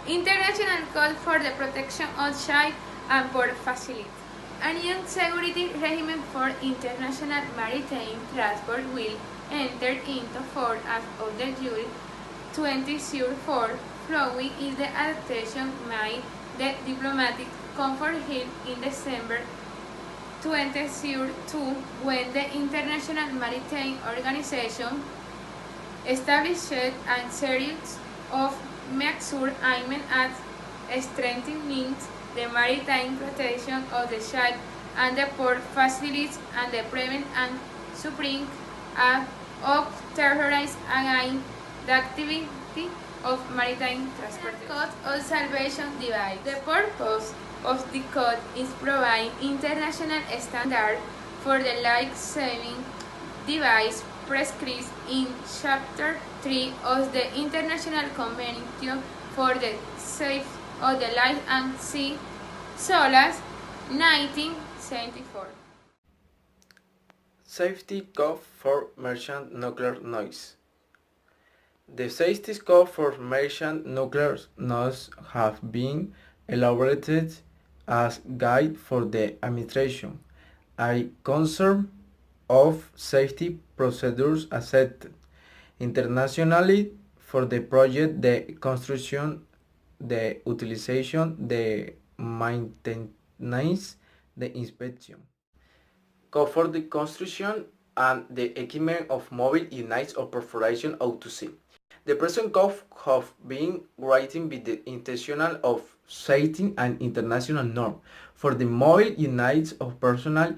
International Code for the Protection of Child and Port Facilities. A new security regime for international maritime transport will enter into force as of the July 2004, following is the adaptation made the diplomatic conference held in December 2002 when the International Maritime Organization established a series of measures aimed at strengthening the maritime protection of the child and the port facilities and the prevent and suppressing of terrorism against the activity of maritime transport. Code of Salvation Device. The purpose of the code is provide international standards for the life-saving device prescribed in Chapter 3 of the International Convention for the Safety of the Life and Sea, SOLAS, 1974. Safety Code for Merchant Nuclear Noise. The Safety Code for Merchant Nuclear Noise have been elaborated as guide for the administration, a concern of safety procedures accepted internationally for the project, the construction, the utilization, the maintenance, the inspection. Code for the construction and the equipment of mobile units of perforation out to sea. The present code have been written with the intention of setting an international norm for the mobile units of personnel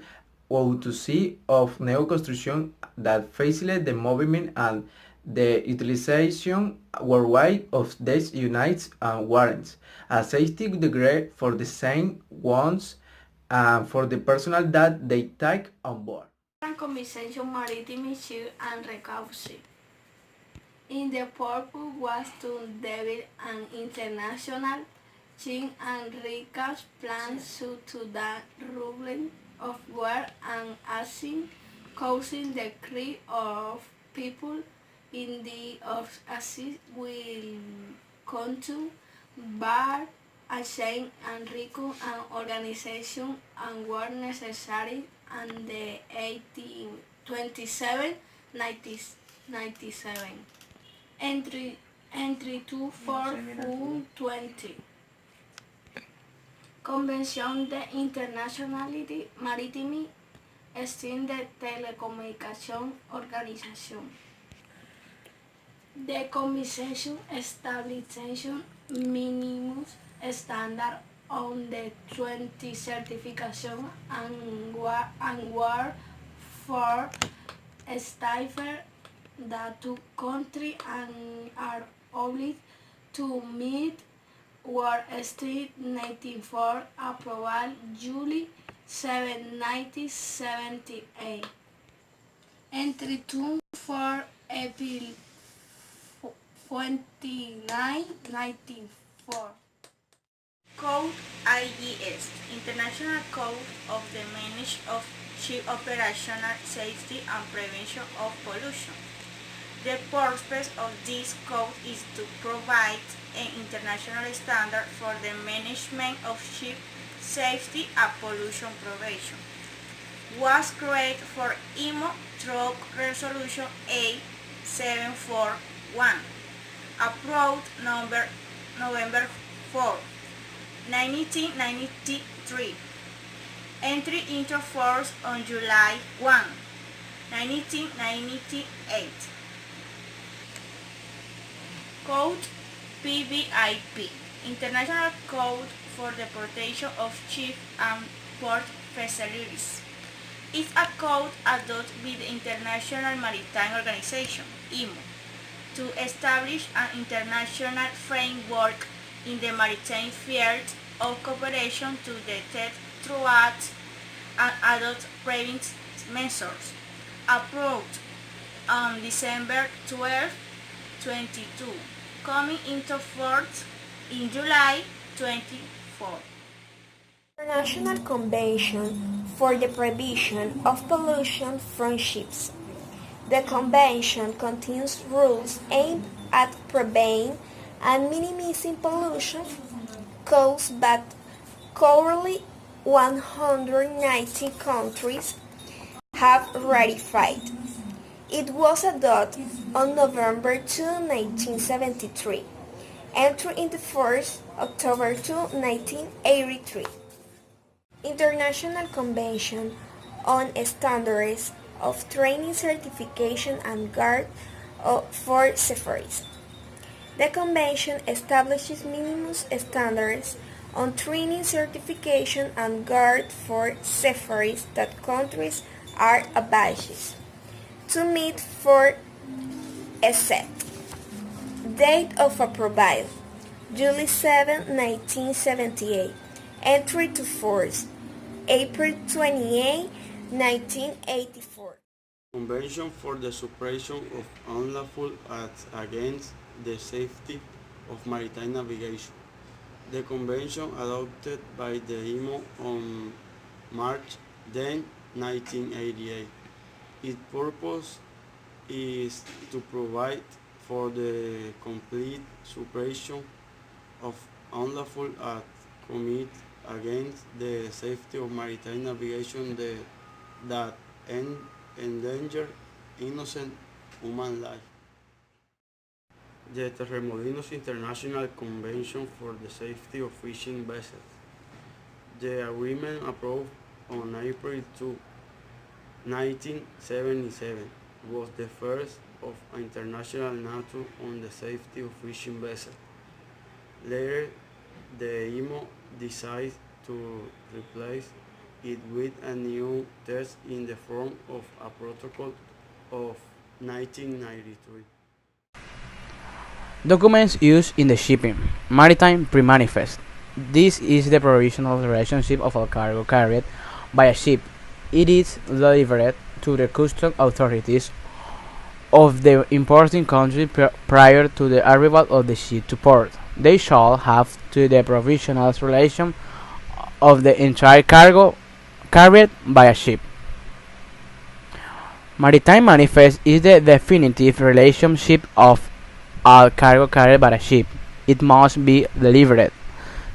out to sea of new construction that facilitate the movement and the utilization worldwide of these units and warrants a safety degree for the same ones and for the personnel that they take on board. Conversation maritime ship and recovery. In the purpose was to develop an international chain and recovery plan to the problem of war and accident causing the crew of people in the of assist will come to bar a chain and recruit an organization and were necessary and the 1827-97 entry 2 4 20 Convention de Internationality Maritime Extend the Telecommunication Organization. The convention establishes minimum standard on the 20 certification and war for stifle that two countries are obliged to meet World Street 1994 approval July 7, 1978. Entry 2 for April 29, 1994. Code IGS, International Code of the Management of Ship Operational Safety and Prevention of Pollution. The purpose of this code is to provide an international standard for the management of ship safety and pollution prevention. Was created for IMO through Resolution A741, approved November 4, 1993. Entry into force on July 1, 1998. Code PVIP, International Code for the Protection of Ship and Port Facilities. It's a code adopted by the International Maritime Organization, IMO, to establish an international framework in the maritime field of cooperation to detect threats and adopt preventive measures. Approved on December 12, 22, coming into force in July 24. International Convention for the Prevention of Pollution from Ships. The Convention contains rules aimed at preventing and minimizing pollution caused by currently 190 countries have ratified. It was adopted on November 2, 1973, entering into force October 2, 1983. International Convention on Standards of Training Certification and Guard for Safaris. The convention establishes minimum standards on training certification and guard for safaris that countries are obliged to meet for a set. Date of approval July 7, 1978. Entry to force April 28, 1984. Convention for the Suppression of Unlawful Acts Against the Safety of Maritime Navigation. The convention adopted by the IMO on March 10, 1988. Its purpose is to provide for the complete suppression of unlawful acts committed against the safety of maritime navigation that endanger innocent human life. The Terremolinos International Convention for the Safety of Fishing Vessels. The agreement approved on April 2, 1977 was the first of international nature on the safety of fishing vessels. Later, the IMO decided to replace it with a new text in the form of a protocol of 1993. Documents used in the shipping. Maritime pre-manifest. This is the provisional relationship of a cargo carried by a ship. It is delivered to the customs authorities of the importing country prior to the arrival of the ship to port. They shall have to the provisional relation of the entire cargo carried by a ship. Maritime manifest is the definitive relationship of all cargo carried by a ship. It must be delivered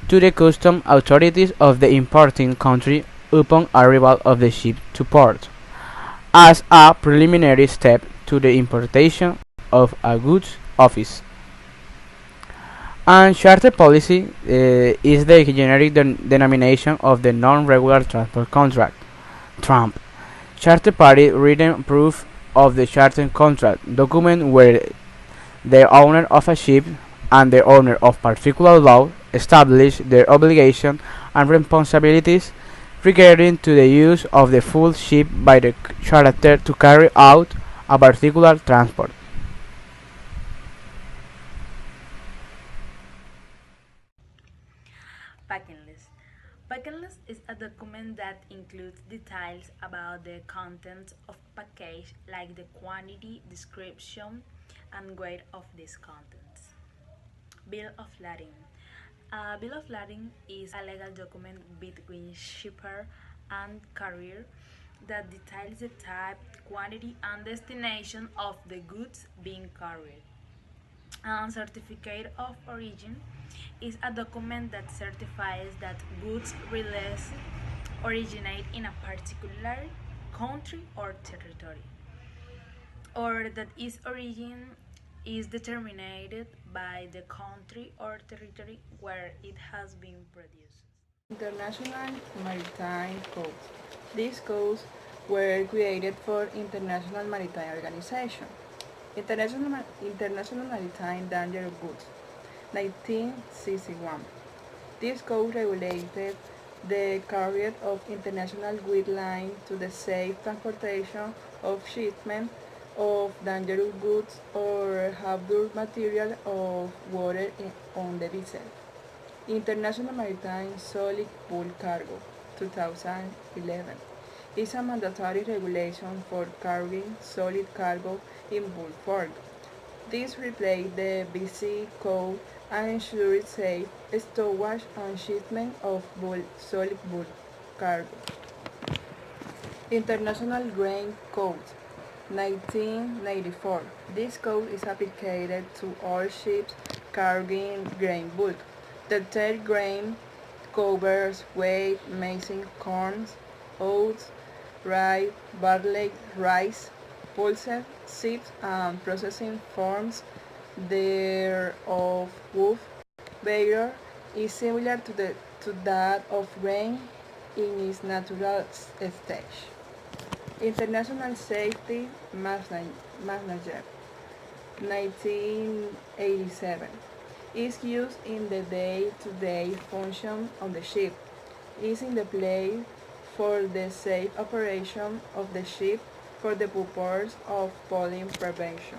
to the customs authorities of the importing country upon arrival of the ship to port, as a preliminary step to the importation of a goods office. And charter policy is the generic denomination of the non-regular transport contract, TRAMP. Charter party written proof of the charter contract document where the owner of a ship and the owner of particular law establish their obligation and responsibilities regarding to the use of the full ship by the charter to carry out a particular transport. Packing list. Packing list is a document that includes details about the contents of package like the quantity, description, and weight of these contents. Bill of lading. A bill of lading is a legal document between shipper and carrier that details the type, quantity, and destination of the goods being carried. A certificate of origin is a document that certifies that goods released originate in a particular country or territory, or that its origin is determined by the country or territory where it has been produced. International Maritime Codes. These codes were created for International Maritime Organization. International Maritime Danger Goods, 1961. This code regulated the carrier of international guidelines to the safe transportation of shipment of dangerous goods or hazardous material of water on the vessel. International Maritime Solid Bulk Cargo, 2011, is a mandatory regulation for carrying solid cargo in bulk form. This replaced the BC Code and ensures safe storage and shipment of solid bulk cargo. International Grain Code, 1994. This code is applied to all ships carrying grain bulk. The third grain covers wheat, maize, corn, oats, rye, barley, rice, pulses, seeds, and processing forms thereof. Wolf bearer is similar to that of grain in its natural stage. International Safety Manager 1987 is used in the day-to-day function of the ship, is in the place for the safe operation of the ship for the purpose of pollution prevention.